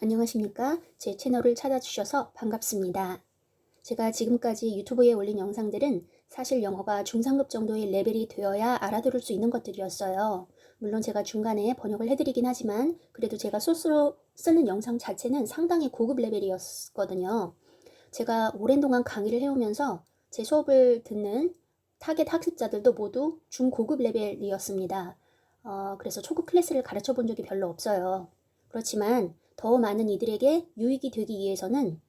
안녕하십니까? 제 채널을 찾아주셔서 반갑습니다. 제가 지금까지 유튜브에 올린 영상들은 사실 영어가 중상급 정도의 레벨이 되어야 알아들을 수 있는 것들이었어요. 물론 제가 중간에 번역을 해드리긴 하지만 그래도 제가 스스로 쓰는 영상 자체는 상당히 고급 레벨이었거든요. 제가 오랜 동안 강의를 해오면서 제 수업을 듣는 타겟 학습자들도 모두 중고급 레벨이었습니다. 그래서 초급 클래스를 가르쳐 본 적이 별로 없어요. 그렇지만 더 많은 이들에게 유익이 되기 위해서는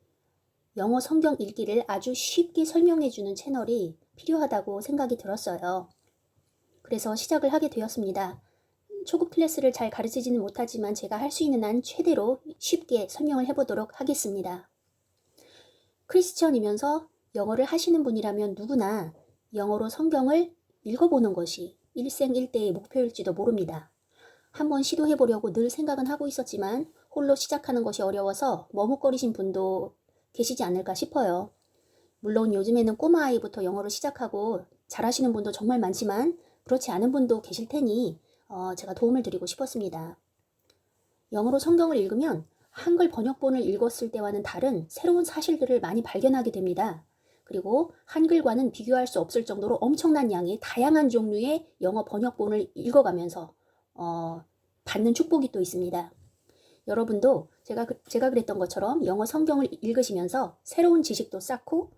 영어 성경 읽기를 아주 쉽게 설명해주는 채널이 필요하다고 생각이 들었어요. 그래서 시작을 하게 되었습니다. 초급 클래스를 잘 가르치지는 못하지만 제가 할 수 있는 한 최대로 쉽게 설명을 해보도록 하겠습니다. 크리스천이면서 영어를 하시는 분이라면 누구나 영어로 성경을 읽어보는 것이 일생일대의 목표일지도 모릅니다. 한번 시도해보려고 늘 생각은 하고 있었지만 홀로 시작하는 것이 어려워서 머뭇거리신 분도 계시지 않을까 싶어요. 물론 요즘에는 꼬마 아이부터 영어를 시작하고 잘하시는 분도 정말 많지만 그렇지 않은 분도 계실 테니 제가 도움을 드리고 싶었습니다. 영어로 성경을 읽으면 한글 번역본을 읽었을 때와는 다른 새로운 사실들을 많이 발견하게 됩니다. 그리고 한글과는 비교할 수 없을 정도로 엄청난 양의 다양한 종류의 영어 번역본을 읽어가면서 받는 축복이 또 있습니다. 여러분도 제가 그랬던 것처럼 영어 성경을 읽으시면서 새로운 지식도 쌓고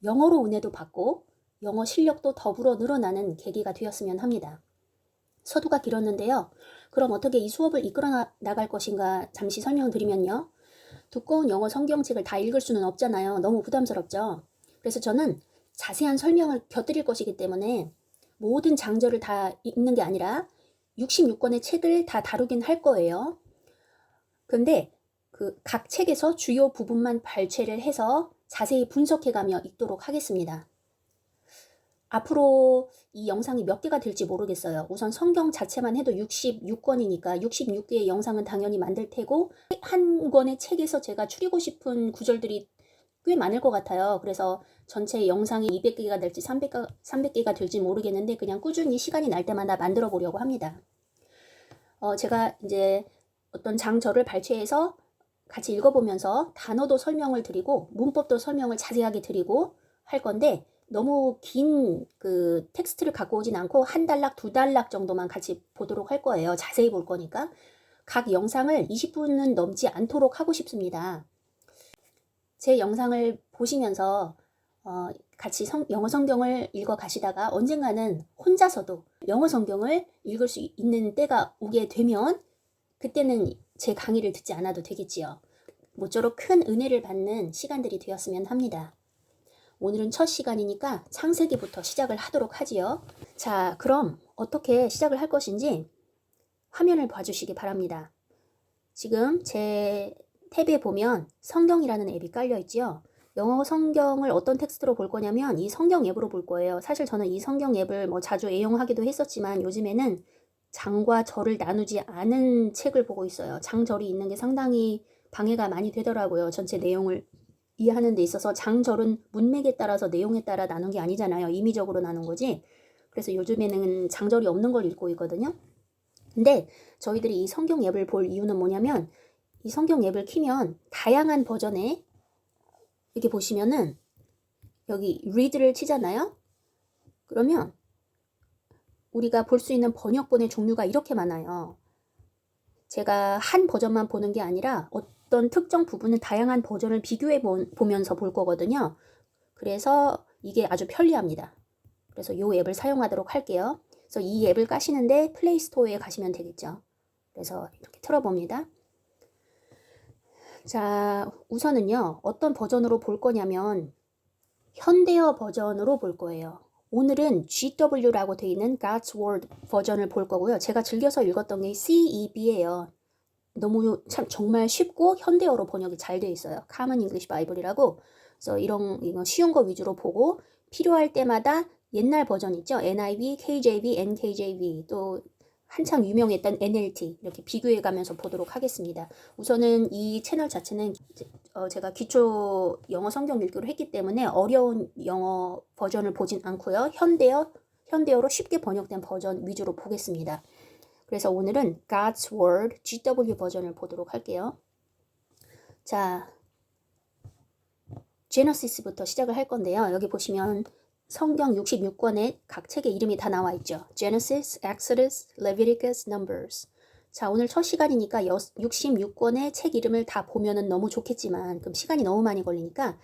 영어로 은혜도 받고 영어 실력도 더불어 늘어나는 계기가 되었으면 합니다. 서두가 길었는데요. 그럼 어떻게 이 수업을 이끌어 나갈 것인가 잠시 설명드리면요. 두꺼운 영어 성경책을 다 읽을 수는 없잖아요. 너무 부담스럽죠. 그래서 저는 자세한 설명을 곁들일 것이기 때문에 모든 장절을 다 읽는 게 아니라 66권의 책을 다 다루긴 할 거예요. 근데 그 각 책에서 주요 부분만 발췌를 해서 자세히 분석해가며 읽도록 하겠습니다. 앞으로 이 영상이 몇 개가 될지 모르겠어요. 우선 성경 자체만 해도 66권이니까 66개의 영상은 당연히 만들 테고 한 권의 책에서 제가 추리고 싶은 구절들이 꽤 많을 것 같아요. 그래서 전체 영상이 200개가 될지 300개가 될지 모르겠는데 그냥 꾸준히 시간이 날 때마다 만들어 보려고 합니다. 제가 이제 어떤 장절을 발췌해서 같이 읽어보면서 단어도 설명을 드리고 문법도 설명을 자세하게 드리고 할 건데 너무 긴 그 텍스트를 갖고 오진 않고 한 단락, 두 단락 정도만 같이 보도록 할 거예요. 자세히 볼 거니까. 각 영상을 20분은 넘지 않도록 하고 싶습니다. 제 영상을 보시면서 같이 영어 성경을 읽어 가시다가 언젠가는 혼자서도 영어 성경을 읽을 수 있는 때가 오게 되면 그때는 제 강의를 듣지 않아도 되겠지요. 모쪼록 큰 은혜를 받는 시간들이 되었으면 합니다. 오늘은 첫 시간이니까 창세기부터 시작을 하도록 하지요. 자, 그럼 어떻게 시작을 할 것인지 화면을 봐주시기 바랍니다. 지금 제 탭에 보면 성경이라는 앱이 깔려 있지요. 영어 성경을 어떤 텍스트로 볼 거냐면 이 성경 앱으로 볼 거예요. 사실 저는 이 성경 앱을 자주 애용하기도 했었지만 요즘에는 장과 절을 나누지 않은 책을 보고 있어요. 장절이 있는 게 상당히 방해가 많이 되더라고요. 전체 내용을 이해하는 데 있어서 장절은 문맥에 따라서 내용에 따라 나눈 게 아니잖아요. 임의적으로 나눈 거지. 그래서 요즘에는 장절이 없는 걸 읽고 있거든요. 근데 저희들이 이 성경 앱을 볼 이유는 뭐냐면 이 성경 앱을 키면 다양한 버전의 이렇게 보시면은 여기 read를 치잖아요. 그러면 우리가 볼 수 있는 번역본의 종류가 이렇게 많아요. 제가 한 버전만 보는 게 아니라 어떤 특정 부분은 다양한 버전을 비교해 보면서 볼 거거든요. 그래서 이게 아주 편리합니다. 그래서 이 앱을 사용하도록 할게요. 그래서 이 앱을 까시는데 플레이 스토어에 가시면 되겠죠. 그래서 이렇게 틀어봅니다. 자, 우선은요. 어떤 버전으로 볼 거냐면 현대어 버전으로 볼 거예요. 오늘은 GW라고 되어 있는 God's Word 버전을 볼 거고요. 제가 즐겨서 읽었던 게 CEB예요. 너무 참 정말 쉽고 현대어로 번역이 잘 되어 있어요. Common English Bible이라고. 그래서 이런 쉬운 거 위주로 보고 필요할 때마다 옛날 버전 있죠. NIV, KJV, NKJV 또 한창 유명했던 NLT 이렇게 비교해 가면서 보도록 하겠습니다. 우선은 이 채널 자체는 제가 기초 영어 성경 읽기로 했기 때문에 어려운 영어 버전을 보진 않고요. 현대어로 쉽게 번역된 버전 위주로 보겠습니다. 그래서 오늘은 God's Word GW 버전을 보도록 할게요. 자, 제너시스부터 시작을 할 건데요. 여기 보시면 성경 66권에 각 책의 이름이 다 나와 있죠. Genesis, Exodus, Leviticus, Numbers. 자, 오늘 첫 시간이니까 66권의 책 이름을 다 보면은 너무 좋겠지만 그럼 시간이 너무 많이 걸리니까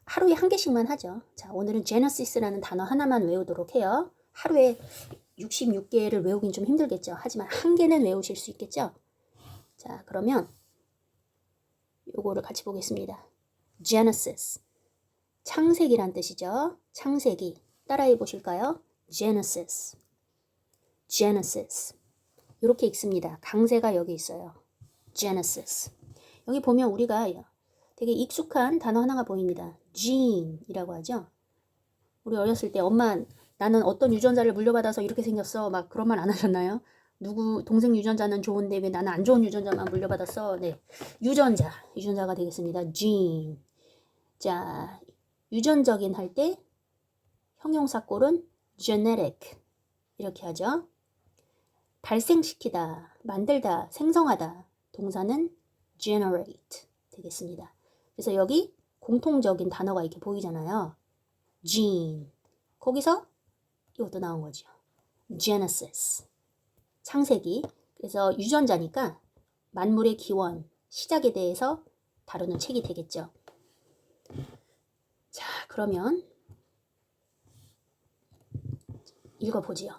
하루에 한 개씩만 하죠. 자, 오늘은 Genesis라는 단어 하나만 외우도록 해요. 하루에 66개를 외우긴 좀 힘들겠죠. 하지만 한 개는 외우실 수 있겠죠. 자, 그러면 요거를 같이 보겠습니다. Genesis. 창세기란 뜻이죠. 창세기. 따라해 보실까요? Genesis. Genesis. 이렇게 읽습니다. 강세가 여기 있어요. Genesis. 여기 보면 우리가 되게 익숙한 단어 하나가 보입니다. gene이라고 하죠. 우리 어렸을 때 엄마 나는 어떤 유전자를 물려받아서 이렇게 생겼어. 막 그런 말 안 하셨나요? 누구 동생 유전자는 좋은데 왜 나는 안 좋은 유전자만 물려받았어? 네, 유전자가 되겠습니다. gene. 자, 유전적인 할 때 형용사꼴은 genetic 이렇게 하죠. 발생시키다, 만들다, 생성하다. 동사는 generate 되겠습니다. 그래서 여기 공통적인 단어가 이렇게 보이잖아요. gene. 거기서 이것도 나온 거죠. Genesis. 창세기. 그래서 유전자니까 만물의 기원, 시작에 대해서 다루는 책이 되겠죠. 자, 그러면 읽어보지요.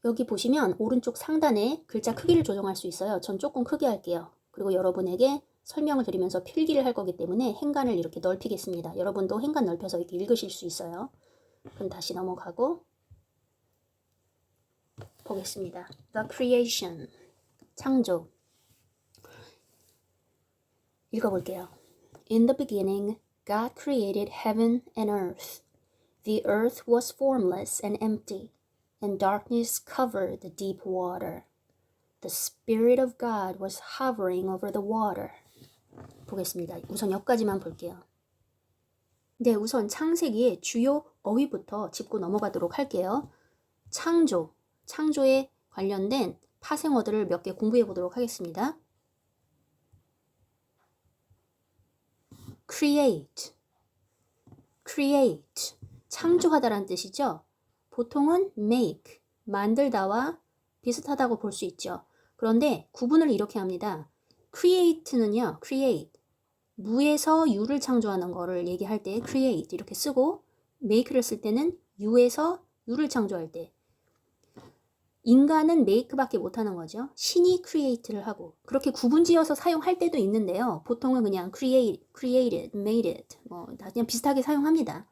여기 보시면 오른쪽 상단에 글자 크기를 조정할 수 있어요. 전 조금 크게 할게요. 그리고 여러분에게 설명을 드리면서 필기를 할 거기 때문에 행간을 이렇게 넓히겠습니다. 여러분도 행간 넓혀서 이렇게 읽으실 수 있어요. 그럼 다시 넘어가고 보겠습니다. The creation. 창조. 읽어볼게요. In the beginning, God created heaven and earth. The earth was formless and empty, and darkness covered the deep water. The Spirit of God was hovering over the water. 보겠습니다. 우선 여기까지만 볼게요. 네, 우선 창세기의 주요 어휘부터 짚고 넘어가도록 할게요. 창조에 관련된 파생어들을 몇 개 공부해 보도록 하겠습니다. create, 창조하다란 뜻이죠. 보통은 make, 만들다와 비슷하다고 볼 수 있죠. 그런데 구분을 이렇게 합니다. create, 무에서 유를 창조하는 거를 얘기할 때 create 이렇게 쓰고 make를 쓸 때는 유에서 유를 창조할 때 인간은 make밖에 못하는 거죠. 신이 create를 하고 그렇게 구분지어서 사용할 때도 있는데요. 보통은 그냥 created, made it 다 그냥 비슷하게 사용합니다.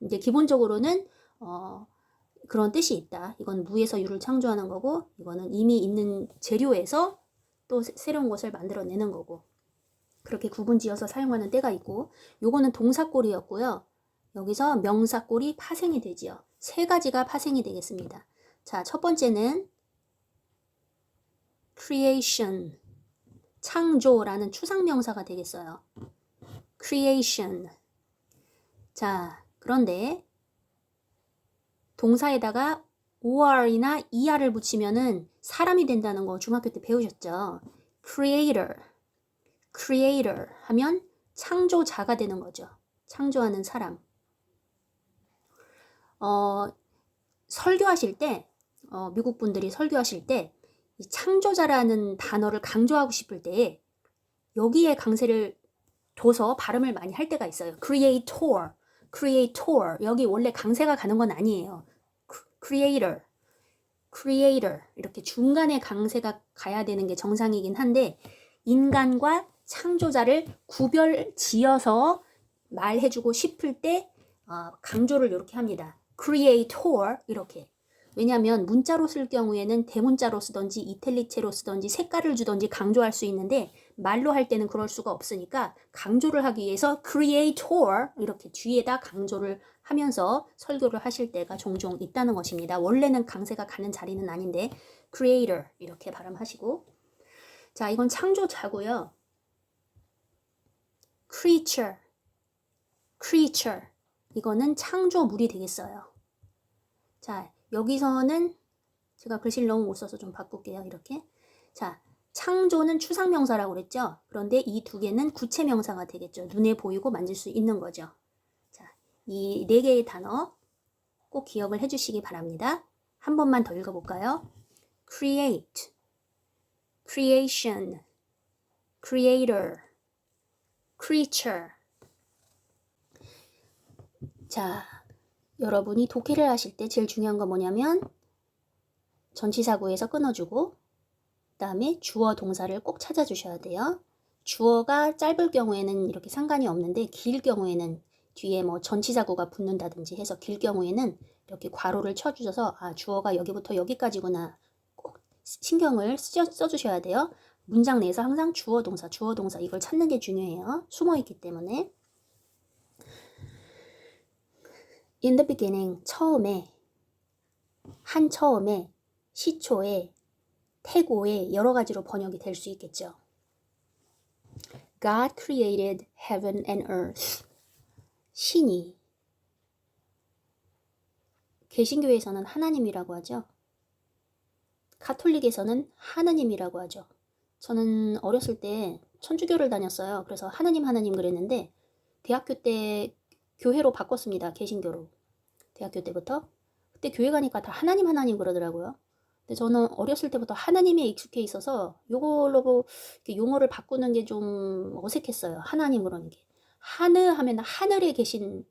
이제 기본적으로는 그런 뜻이 있다. 이건 무에서 유를 창조하는 거고 이거는 이미 있는 재료에서 또 새로운 것을 만들어내는 거고 그렇게 구분지어서 사용하는 때가 있고 요거는 동사꼴이었고요. 여기서 명사꼴이 파생이 되지요. 세 가지가 파생이 되겠습니다. 자, 첫 번째는 creation, 창조라는 추상명사가 되겠어요. creation. 자, 그런데 동사에다가 or이나 er를 붙이면은 사람이 된다는 거 중학교 때 배우셨죠? creator 하면 창조자가 되는 거죠. 창조하는 사람. 설교하실 때 미국 분들이 설교하실 때 이 창조자라는 단어를 강조하고 싶을 때 여기에 강세를 둬서 발음을 많이 할 때가 있어요. creator. 여기 원래 강세가 가는 건 아니에요. creator 이렇게 중간에 강세가 가야 되는 게 정상이긴 한데 인간과 창조자를 구별 지어서 말해주고 싶을 때 강조를 이렇게 합니다. creator 이렇게. 왜냐하면 문자로 쓸 경우에는 대문자로 쓰던지 이탈리체로 쓰던지 색깔을 주던지 강조할 수 있는데 말로 할 때는 그럴 수가 없으니까 강조를 하기 위해서 creator 이렇게 뒤에다 강조를 하면서 설교를 하실 때가 종종 있다는 것입니다. 원래는 강세가 가는 자리는 아닌데 creator 이렇게 발음하시고 자, 이건 창조자고요. creature 이거는 창조물이 되겠어요. 자, 여기서는 제가 글씨를 너무 못 써서 좀 바꿀게요. 이렇게. 자, 창조는 추상명사라고 그랬죠. 그런데 이 두 개는 구체명사가 되겠죠. 눈에 보이고 만질 수 있는 거죠. 자, 이 네 개의 단어 꼭 기억을 해주시기 바랍니다. 한 번만 더 읽어볼까요? create, creation, creator, creature. 자, 여러분이 독해를 하실 때 제일 중요한 건 뭐냐면 전치사구에서 끊어주고 그 다음에 주어 동사를 꼭 찾아주셔야 돼요. 주어가 짧을 경우에는 이렇게 상관이 없는데 길 경우에는 뒤에 뭐 전치사구가 붙는다든지 해서 길 경우에는 이렇게 괄호를 쳐주셔서 아 주어가 여기부터 여기까지구나 꼭 신경을 써주셔야 돼요. 문장 내에서 항상 주어 동사 이걸 찾는 게 중요해요. 숨어있기 때문에. In the beginning, 처음에, 한 처음에, 시초에, 태고에 여러 가지로 번역이 될 수 있겠죠. God created heaven and earth. 신이 개신교에서는 하나님이라고 하죠. 가톨릭에서는 하느님이라고 하죠. 저는 어렸을 때 천주교를 다녔어요. 그래서 하느님 그랬는데 대학교 때 교회로 바꿨습니다. 개신교로. 대학교 때부터. 그때 교회 가니까 다 하나님 그러더라고요. 근데 저는 어렸을 때부터 하나님에 익숙해 있어서 요걸로 용어를 바꾸는 게 좀 어색했어요. 하나님 그러는 게. 하느 하면 하늘에 계신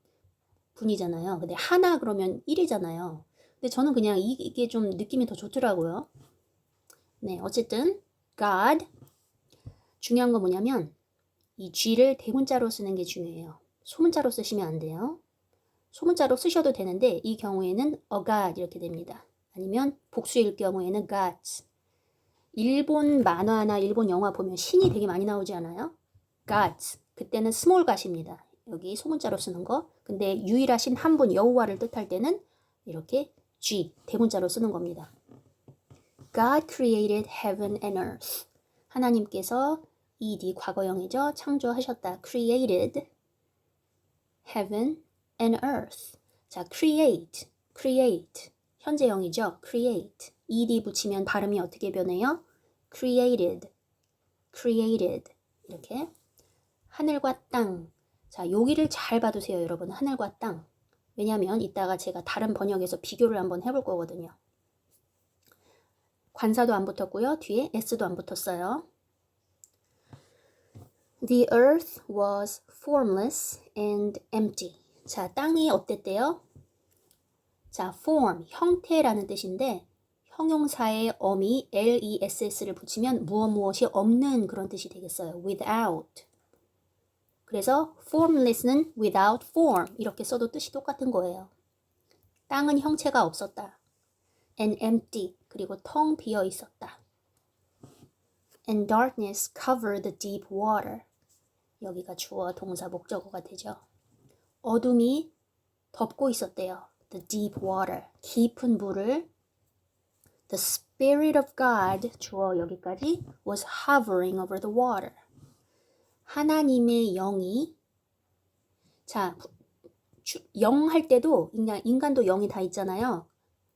분이잖아요. 근데 하나 그러면 1이잖아요. 근데 저는 그냥 이게 좀 느낌이 더 좋더라고요. 네, 어쨌든 God. 중요한 건 뭐냐면 이 G를 대문자로 쓰는 게 중요해요. 소문자로 쓰시면 안 돼요. 소문자로 쓰셔도 되는데 이 경우에는 a God 이렇게 됩니다. 아니면 복수일 경우에는 gods. 일본 만화나 일본 영화 보면 신이 되게 많이 나오지 않아요? gods. 그때는 small god입니다. 여기 소문자로 쓰는 거. 근데 유일하신 한 분 여호와를 뜻할 때는 이렇게 G 대문자로 쓰는 겁니다. God created heaven and earth. 하나님께서 ed 과거형이죠. 창조하셨다. created heaven and earth. 자, create 현재형이죠. create. ed 붙이면 발음이 어떻게 변해요? created. 이렇게. 하늘과 땅. 자, 여기를 잘 봐두세요, 여러분. 하늘과 땅. 왜냐면 이따가 제가 다른 번역에서 비교를 한번 해볼 거거든요. 관사도 안 붙었고요. 뒤에 s도 안 붙었어요. The earth was formless and empty. 자, 땅이 어땠대요? 자, form, 형태라는 뜻인데 형용사의 어미 less를 붙이면 무엇이 없는 그런 뜻이 되겠어요. without. 그래서 formless는 without form 이렇게 써도 뜻이 똑같은 거예요. 땅은 형체가 없었다. and empty 그리고 텅 비어 있었다. and darkness covered the deep water. 여기가 주어, 동사, 목적어가 되죠. 어둠이 덮고 있었대요. The deep water, 깊은 물을. The Spirit of God, 주어 여기까지, was hovering over the water. 하나님의 영이, 자, 영 할 때도 인간도 영이 다 있잖아요.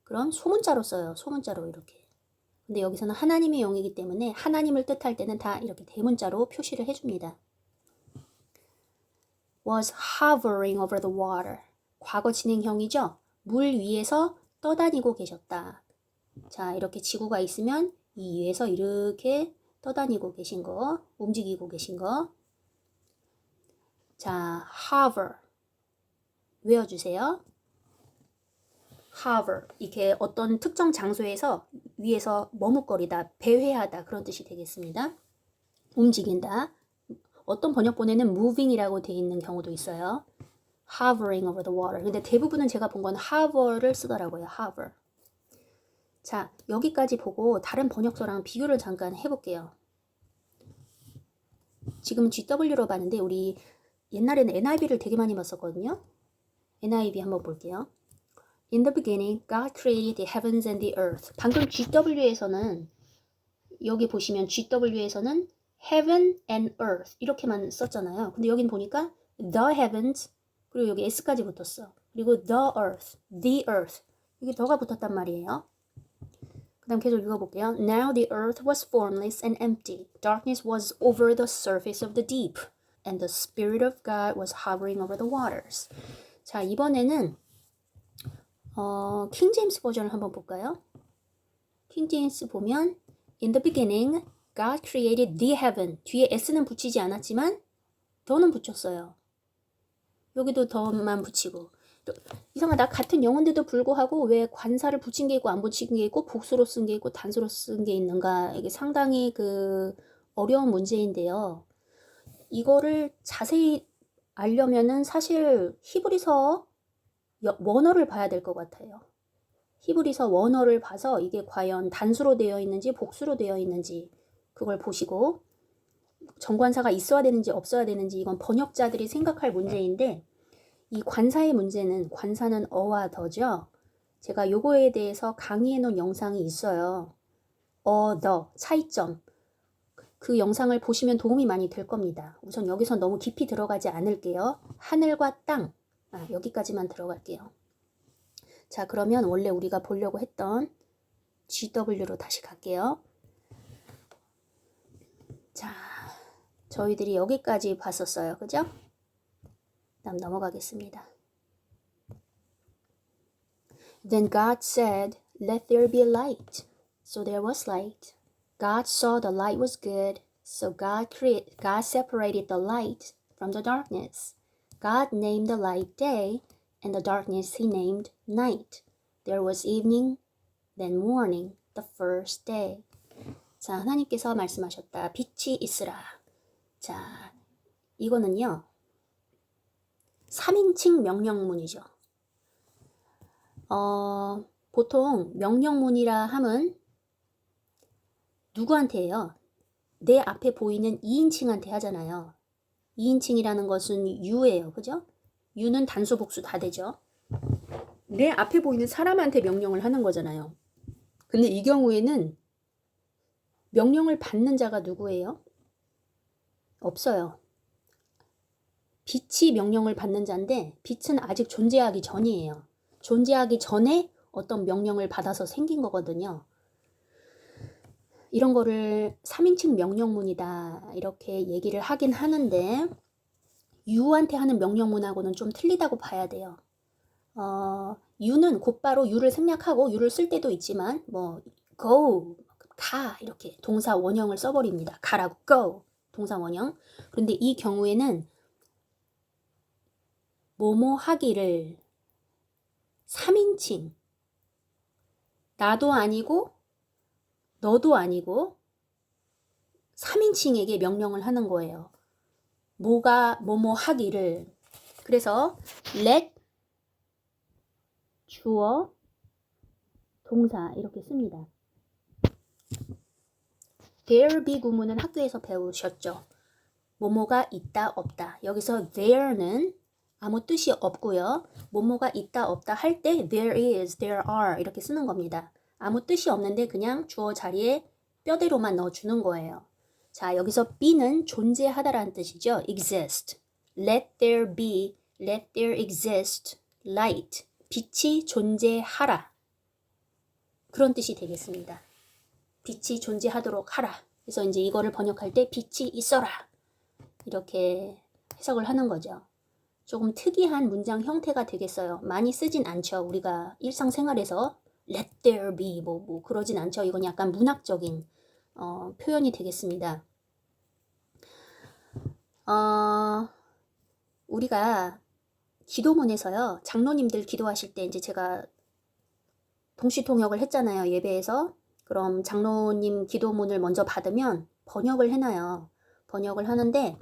그럼 소문자로 써요. 소문자로 이렇게. 근데 여기서는 하나님의 영이기 때문에 하나님을 뜻할 때는 다 이렇게 대문자로 표시를 해줍니다. was hovering over the water. 과거 진행형이죠. 물 위에서 떠다니고 계셨다. 자, 이렇게 지구가 있으면 이 위에서 이렇게 떠다니고 계신 거, 움직이고 계신 거. 자, hover. 외워주세요. hover. 이렇게 어떤 특정 장소에서 위에서 머뭇거리다, 배회하다 그런 뜻이 되겠습니다. 움직인다. 어떤 번역본에는 moving이라고 되어 있는 경우도 있어요. hovering over the water. 근데 대부분은 제가 본 건 hover를 쓰더라고요. hover. 자, 여기까지 보고 다른 번역서랑 비교를 잠깐 해볼게요. 지금 GW로 봤는데 우리 옛날에는 NIV를 되게 많이 봤었거든요. NIV 한번 볼게요. In the beginning, God created the heavens and the earth. 방금 GW에서는 여기 보시면 GW에서는 heaven and earth 이렇게만 썼잖아요. 근데 여긴 보니까 the heavens 그리고 여기 s까지 붙었어. 그리고 the earth. 이게 더가 붙었단 말이에요. 그 그다음 계속 읽어볼게요. Now the earth was formless and empty. Darkness was over the surface of the deep. And the Spirit of God was hovering over the waters. 자, 이번에는 킹 제임스 버전을 한번 볼까요? 킹 제임스 보면 In the beginning, God created the heaven. 뒤에 s는 붙이지 않았지만 더는 붙였어요. 여기도 더만 붙이고. 이상하다. 같은 영어인데도 불구하고 왜 관사를 붙인 게 있고 안 붙인 게 있고 복수로 쓴 게 있고 단수로 쓴 게 있는가. 이게 상당히 어려운 문제인데요. 이거를 자세히 알려면은 사실 히브리서 원어를 봐야 될 것 같아요. 히브리서 원어를 봐서 이게 과연 단수로 되어 있는지 복수로 되어 있는지 그걸 보시고 정관사가 있어야 되는지 없어야 되는지 이건 번역자들이 생각할 문제인데 이 관사의 문제는 관사는 어와 더죠. 제가 요거에 대해서 강의해 놓은 영상이 있어요. 더 차이점. 그 영상을 보시면 도움이 많이 될 겁니다. 우선 여기서 너무 깊이 들어가지 않을게요. 하늘과 땅. 여기까지만 들어갈게요. 자, 그러면 원래 우리가 보려고 했던 GW로 다시 갈게요. 자, 저희들이 여기까지 봤었어요. 그죠? 다음 넘어가겠습니다. Then God said, Let there be a light. So there was light. God saw the light was good. So God separated the light from the darkness. God named the light day, and the darkness he named night. There was evening, then morning, the first day. 자, 하나님께서 말씀하셨다. 빛이 있으라. 자, 이거는요. 3인칭 명령문이죠. 보통 명령문이라 함은 누구한테예요? 내 앞에 보이는 2인칭한테 하잖아요. 2인칭이라는 것은 you예요. 그죠? you는 단수 복수 다 되죠. 내 앞에 보이는 사람한테 명령을 하는 거잖아요. 근데 이 경우에는 명령을 받는 자가 누구예요? 없어요. 빛이 명령을 받는 자인데 빛은 아직 존재하기 전이에요. 존재하기 전에 어떤 명령을 받아서 생긴 거거든요. 이런 거를 3인칭 명령문이다 이렇게 얘기를 하긴 하는데 you한테 하는 명령문하고는 좀 틀리다고 봐야 돼요. you는 곧바로 you를 생략하고 you를 쓸 때도 있지만 뭐 go, 가 이렇게 동사 원형을 써버립니다. 가라고 go, 동사 원형. 그런데 이 경우에는 뭐뭐 하기를 3인칭 나도 아니고 너도 아니고 3인칭에게 명령을 하는 거예요. 뭐뭐 하기를. 그래서 let 주어 동사 이렇게 씁니다. there be 구문은 학교에서 배우셨죠. 뭐뭐가 있다 없다. 여기서 there는 아무 뜻이 없고요. 뭐뭐가 있다 없다 할 때 there is, there are 이렇게 쓰는 겁니다. 아무 뜻이 없는데 그냥 주어 자리에 뼈대로만 넣어주는 거예요. 자, 여기서 be는 존재하다라는 뜻이죠. exist. Let there be, let there exist, light. 빛이 존재하라. 그런 뜻이 되겠습니다. 빛이 존재하도록 하라. 그래서 이제 이거를 번역할 때 빛이 있어라. 이렇게 해석을 하는 거죠. 조금 특이한 문장 형태가 되겠어요. 많이 쓰진 않죠. 우리가 일상생활에서 let there be 뭐 그러진 않죠. 이건 약간 문학적인 표현이 되겠습니다. 우리가 기도문에서요. 장로님들 기도하실 때 이제 제가 동시통역을 했잖아요. 예배에서. 그럼 장로님 기도문을 먼저 받으면 번역을 해놔요. 번역을 하는데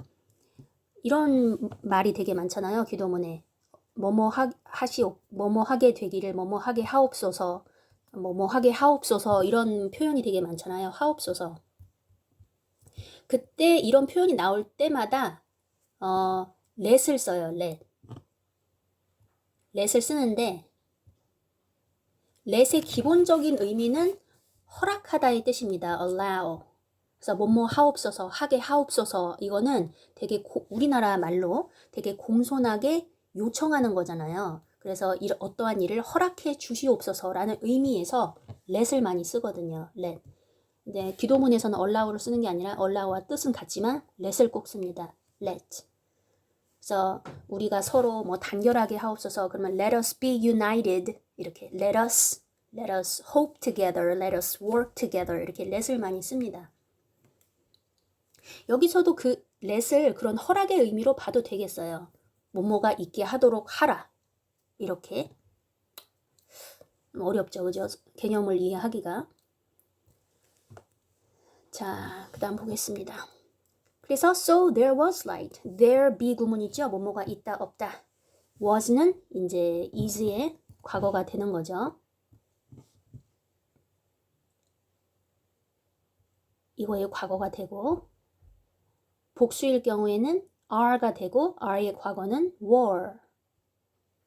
이런 말이 되게 많잖아요. 기도문에. 뭐뭐 하게 되기를 뭐뭐 하게 하옵소서. 뭐뭐 하게 하옵소서 이런 표현이 되게 많잖아요. 하옵소서. 그때 이런 표현이 나올 때마다 let을 써요. let을 쓰는데 let의 기본적인 의미는 허락하다의 뜻입니다. allow. 그래서 뭐뭐 하옵소서, 하게 하옵소서 이거는 되게 우리나라 말로 되게 공손하게 요청하는 거잖아요. 그래서 어떠한 일을 허락해 주시옵소서라는 의미에서 let을 많이 쓰거든요. let. 근데 기도문에서는 allow를 쓰는 게 아니라 allow와 뜻은 같지만 let을 꼭 씁니다. let. 그래서 우리가 서로 뭐 단결하게 하옵소서 그러면 let us be united 이렇게 let us hope together, let us work together 이렇게 let을 많이 씁니다. 여기서도 그 let을 그런 허락의 의미로 봐도 되겠어요. 뭐뭐가 있게 하도록 하라 이렇게. 어렵죠, 그죠? 개념을 이해하기가. 자, 그 다음 보겠습니다. 그래서 so there was light. there 비구문이죠. 뭐뭐가 있다 없다. was는 이제 is의 과거가 되는 거죠. 이거의 과거가 되고 복수일 경우에는 are가 되고 are의 과거는 were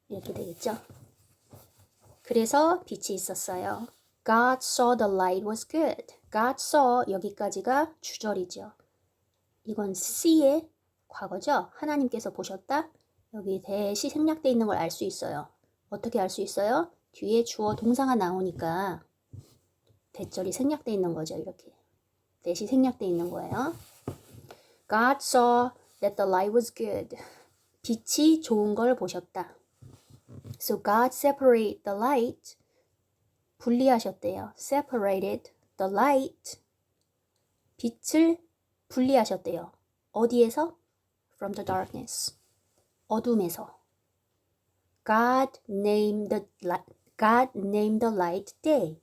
이렇게 되겠죠. 그래서 빛이 있었어요. God saw the light was good. God saw 여기까지가 주절이죠. 이건 see의 과거죠. 하나님께서 보셨다. 여기 대시 생략되어 있는 걸 알 수 있어요. 어떻게 알 수 있어요? 뒤에 주어 동사가 나오니까 대절이 생략되어 있는 거죠. 이렇게 대시 생략되어 있는 거예요. God saw that the light was good. 빛이 좋은 걸 보셨다. So God separated the light. 분리하셨대요. Separated the light. 빛을 분리하셨대요. 어디에서? From the darkness. 어둠에서. God named the light day.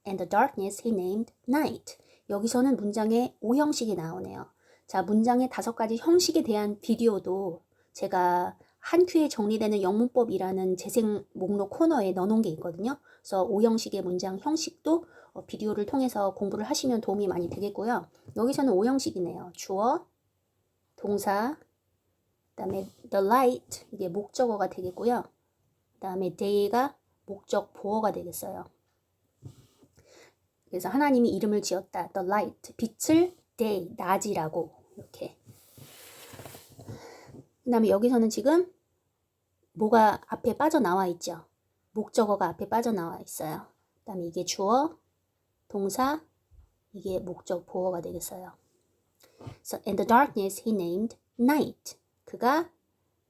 And the darkness he named night. 여기서는 문장에 5형식이 나오네요. 자, 문장의 5가지 형식에 대한 비디오도 제가 한 큐에 정리되는 영문법이라는 재생 목록 코너에 넣어놓은 게 있거든요. 그래서 5형식의 문장 형식도 비디오를 통해서 공부를 하시면 도움이 많이 되겠고요. 여기서는 5형식이네요. 주어, 동사, 그 다음에 the light, 이게 목적어가 되겠고요. 그 다음에 day가 목적 보어가 되겠어요. 그래서 하나님이 이름을 지었다. the light, 빛을 day, 낮이라고 이렇게. 그 다음에 여기서는 지금 뭐가 앞에 빠져나와 있죠. 목적어가 앞에 빠져나와 있어요. 그 다음에 이게 주어, 동사, 이게 목적 보어가 되겠어요. So, and the darkness he named night. 그가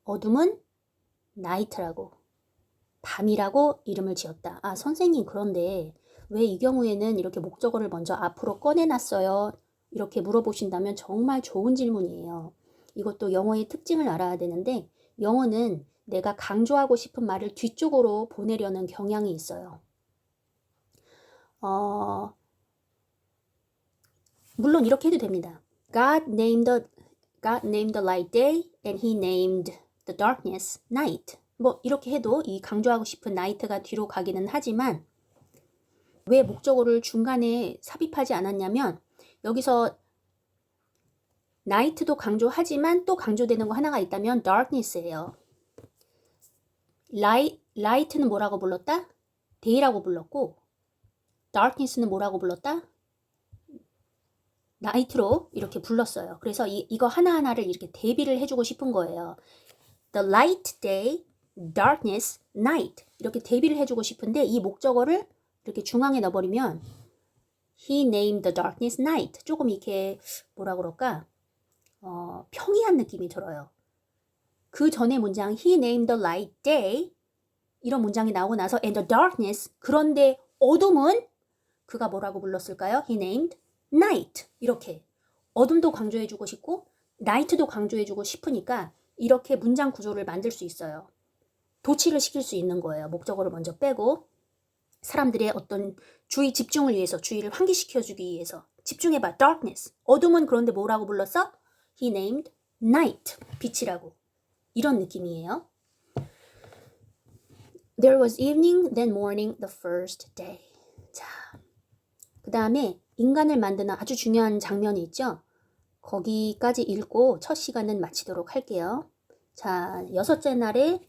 어둠은 night라고, 밤이라고 이름을 지었다. 아, 선생님 그런데 왜 이 경우에는 이렇게 목적어를 먼저 앞으로 꺼내놨어요? 이렇게 물어보신다면 정말 좋은 질문이에요. 이것도 영어의 특징을 알아야 되는데 영어는 내가 강조하고 싶은 말을 뒤쪽으로 보내려는 경향이 있어요. 물론 이렇게 해도 됩니다. God named the light day and he named the darkness night. 뭐 이렇게 해도 이 강조하고 싶은 night가 뒤로 가기는 하지만 왜 목적어를 중간에 삽입하지 않았냐면 여기서 night도 강조하지만 또 강조되는 거 하나가 있다면 darkness예요. light는 뭐라고 불렀다? day라고 불렀고 darkness는 뭐라고 불렀다? night로 이렇게 불렀어요. 그래서 이거 하나하나를 이렇게 대비를 해주고 싶은 거예요. The light day, darkness, night 이렇게 대비를 해주고 싶은데 이 목적어를 이렇게 중앙에 넣어버리면 He named the darkness night 조금 이렇게 뭐라 그럴까? 평이한 느낌이 들어요. 그 전에 문장 He named the light day 이런 문장이 나오고 나서 and the darkness 그런데 어둠은 그가 뭐라고 불렀을까요? He named night 이렇게 어둠도 강조해주고 싶고 night도 강조해주고 싶으니까 이렇게 문장 구조를 만들 수 있어요. 도치를 시킬 수 있는 거예요. 목적어를 먼저 빼고 사람들의 어떤 주의 집중을 위해서 주의를 환기시켜주기 위해서 집중해봐. darkness 어둠은 그런데 뭐라고 불렀어? He named night 빛이라고 이런 느낌이에요. There was evening, then morning, the first day. 자, 그 다음에 인간을 만드는 아주 중요한 장면이 있죠. 거기까지 읽고 첫 시간은 마치도록 할게요. 자, 6째 날에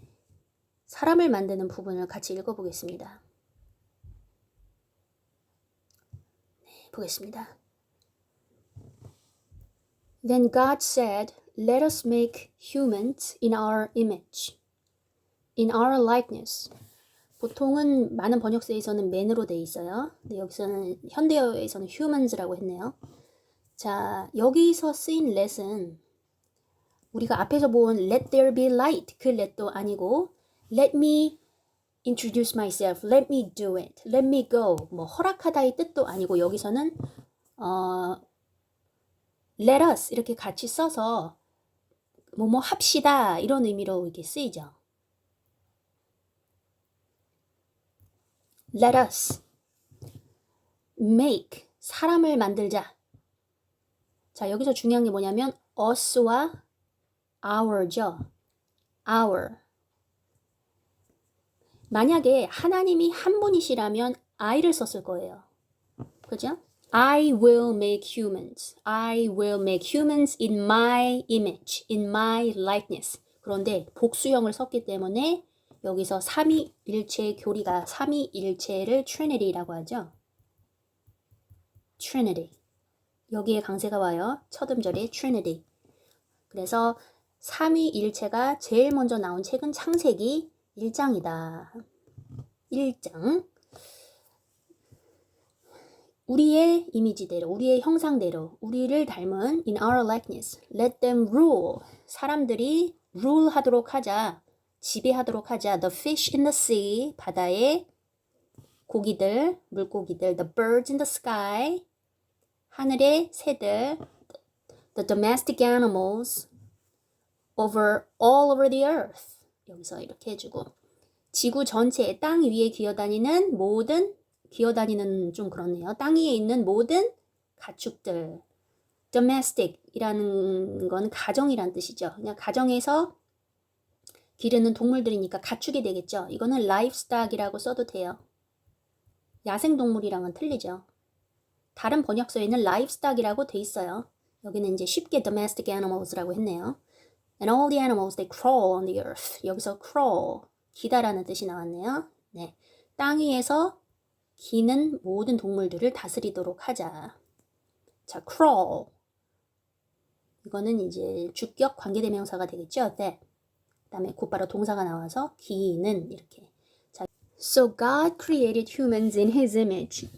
사람을 만드는 부분을 같이 읽어보겠습니다. 네, 보겠습니다. Then God said, Let us make humans in our image. in our likeness. 보통은 많은 번역서에서는 man으로 돼 있어요. 근데 여기서는 현대어에서는 humans라고 했네요. 자, 여기서 쓰인 let은 우리가 앞에서 본 let there be light 그 let도 아니고 let me introduce myself, let me do it, let me go 뭐 허락하다의 뜻도 아니고 여기서는 let us 이렇게 같이 써서 뭐뭐 합시다 이런 의미로 이렇게 쓰이죠. Let us make 사람을 만들자. 자, 여기서 중요한 게 뭐냐면 us와 our죠. our. 만약에 하나님이 한 분이시라면 I를 썼을 거예요. 그죠? I will make humans. I will make humans in my image, in my likeness. 그런데 복수형을 썼기 때문에 여기서 삼위일체의 교리가 삼위일체를 Trinity라고 하죠. Trinity. 여기에 강세가 와요. 첫 음절에 Trinity. 그래서 삼위일체가 제일 먼저 나온 책은 창세기 1장이다. 1장. 우리의 이미지대로, 우리의 형상대로, 우리를 닮은 in our likeness. Let them rule. 사람들이 rule 하도록 하자. 지배하도록 하자. The fish in the sea. 바다의 고기들, 물고기들. The birds in the sky. 하늘의 새들. The domestic animals. all over the earth. 여기서 이렇게 해주고. 지구 전체에 땅 위에 기어다니는 모든 기어다니는 좀 그렇네요. 땅 위에 있는 모든 가축들. domestic이라는 건 가정이란 뜻이죠. 그냥 가정에서 기르는 동물들이니까 가축이 되겠죠. 이거는 livestock이라고 써도 돼요. 야생동물이랑은 틀리죠. 다른 번역서에는 livestock이라고 돼 있어요. 여기는 이제 쉽게 domestic animals라고 했네요. And all the animals, they crawl on the earth. 여기서 crawl, 기다라는 뜻이 나왔네요. 네, 땅 위에서 기는 모든 동물들을 다스리도록 하자. 자, crawl. 이거는 이제 주격 관계대명사가 되겠죠. that. 그다음에 곧바로 동사가 나와서 기는 이렇게. 자, So God created humans in His image.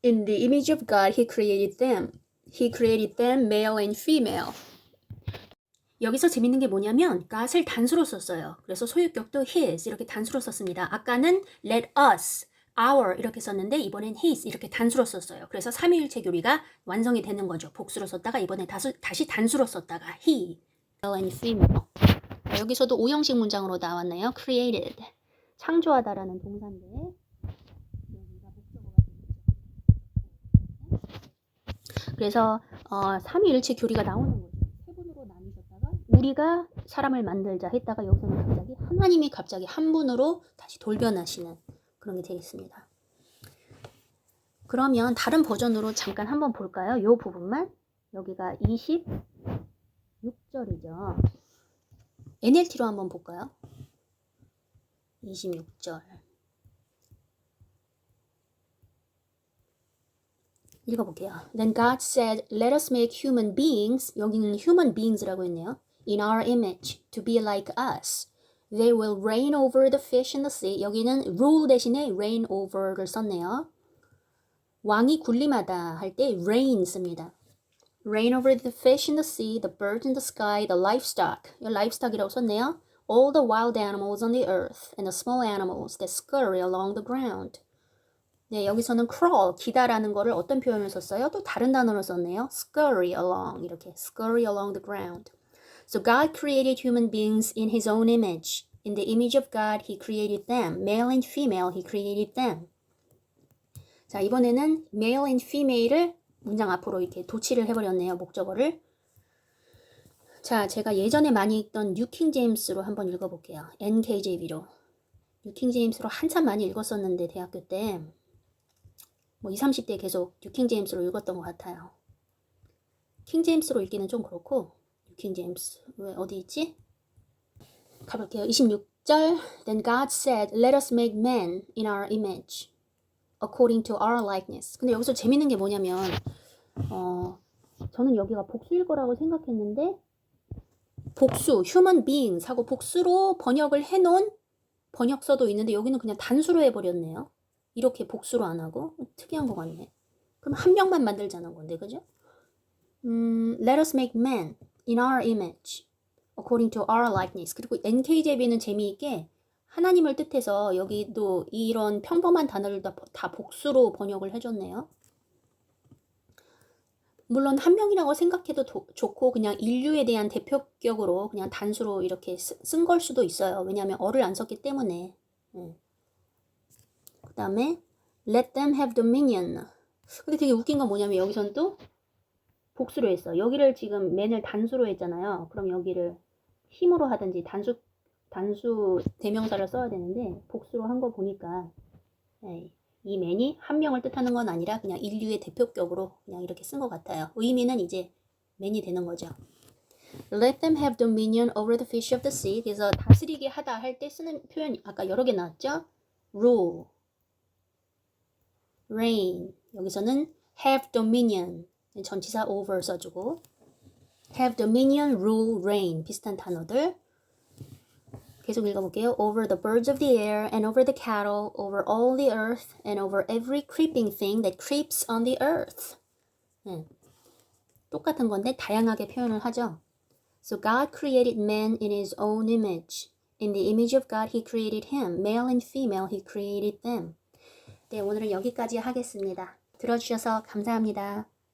In the image of God, He created them. He created them male and female. 여기서 재밌는 게 뭐냐면 God을 단수로 썼어요. 그래서 소유격도 His 이렇게 단수로 썼습니다. 아까는 let us, our 이렇게 썼는데 이번엔 His 이렇게 단수로 썼어요. 그래서 삼위일체 교리가 완성이 되는 거죠. 복수로 썼다가 이번에 다시 단수로 썼다가 He, male and female. 여기서도 오형식 문장으로 나왔네요. created, 창조하다라는 동사인데 여기가 목적어가 되겠죠. 그래서 삼위일체 교리가 나오는 거죠. 세 분으로 나뉘셨다가 우리가 사람을 만들자 했다가 여기서는 갑자기 하나님이 갑자기 한 분으로 다시 돌변하시는 그런 게 되겠습니다. 그러면 다른 버전으로 잠깐 한번 볼까요? 이 부분만. 여기가 26절이죠. NLT로 한번 볼까요? 26절. 읽어볼게요. Then God said, let us make human beings, 여기는 human beings라고 했네요. In our image, to be like us. They will reign over the fish in the sea. 여기는 rule 대신에 reign over를 썼네요. 왕이 군림하다 할 때 reign 씁니다. Reign over the fish in the sea, the birds in the sky, the livestock. livestock이라고 썼네요. All the wild animals on the earth and the small animals that scurry along the ground. 네, 여기서는 crawl, 기다라는 거를 어떤 표현을 썼어요? 또 다른 단어를 썼네요. scurry along, 이렇게 scurry along the ground. So God created human beings in His own image. In the image of God, He created them. Male and female, He created them. 자, 이번에는 male and female을 문장 앞으로 이렇게 도치를 해버렸네요. 목적어를. 자, 제가 예전에 많이 읽던 뉴킹 제임스로 한번 읽어볼게요. NKJV로. 뉴킹 제임스로 한참 많이 읽었었는데 대학교 때 뭐 20, 30대 계속 뉴킹 제임스로 읽었던 것 같아요. 킹 제임스로 읽기는 좀 그렇고 뉴킹 제임스 왜 어디 있지? 가볼게요. 26절 Then God said, let us make man in our image according to our likeness. 근데 여기서 재밌는 게 뭐냐면 저는 여기가 복수일 거라고 생각했는데 복수, human beings 하고 복수로 번역을 해놓은 번역서도 있는데 여기는 그냥 단수로 해버렸네요. 이렇게 복수로 안 하고 특이한 것 같네. 그럼 한 명만 만들자는 건데, 그죠? Let us make man in our image, according to our likeness. 그리고 NKJV는 재미있게 하나님을 뜻해서 여기도 이런 평범한 단어를 다 복수로 번역을 해줬네요. 물론 한 명이라고 생각해도 좋고 그냥 인류에 대한 대표격으로 그냥 단수로 이렇게 쓴 걸 수도 있어요. 왜냐하면 어를 안 썼기 때문에. 그 다음에 let them have dominion. 근데 되게 웃긴 건 뭐냐면 여기선 또 복수로 했어. 여기를 지금 man을 단수로 했잖아요. 그럼 여기를 힘으로 하든지 단수 대명사를 써야 되는데 복수로 한 거 보니까 이 man이 한 명을 뜻하는 건 아니라 그냥 인류의 대표격으로 그냥 이렇게 쓴 것 같아요. 의미는 이제 man이 되는 거죠. Let them have dominion over the fish of the sea. 그래서 다스리게 하다 할 때 쓰는 표현 아까 여러 개 나왔죠? rule, reign. 여기서는 have dominion. 전치사 over 써주고 have dominion, rule, reign. 비슷한 단어들. 계속 읽어볼게요. Over the birds of the air and over the cattle, over all the earth and over every creeping thing that creeps on the earth. 똑같은 건데 다양하게 표현을 하죠. So God created man in his own image. In the image of God he created him. Male and female he created them. 네, 오늘은 여기까지 하겠습니다. 들어주셔서 감사합니다.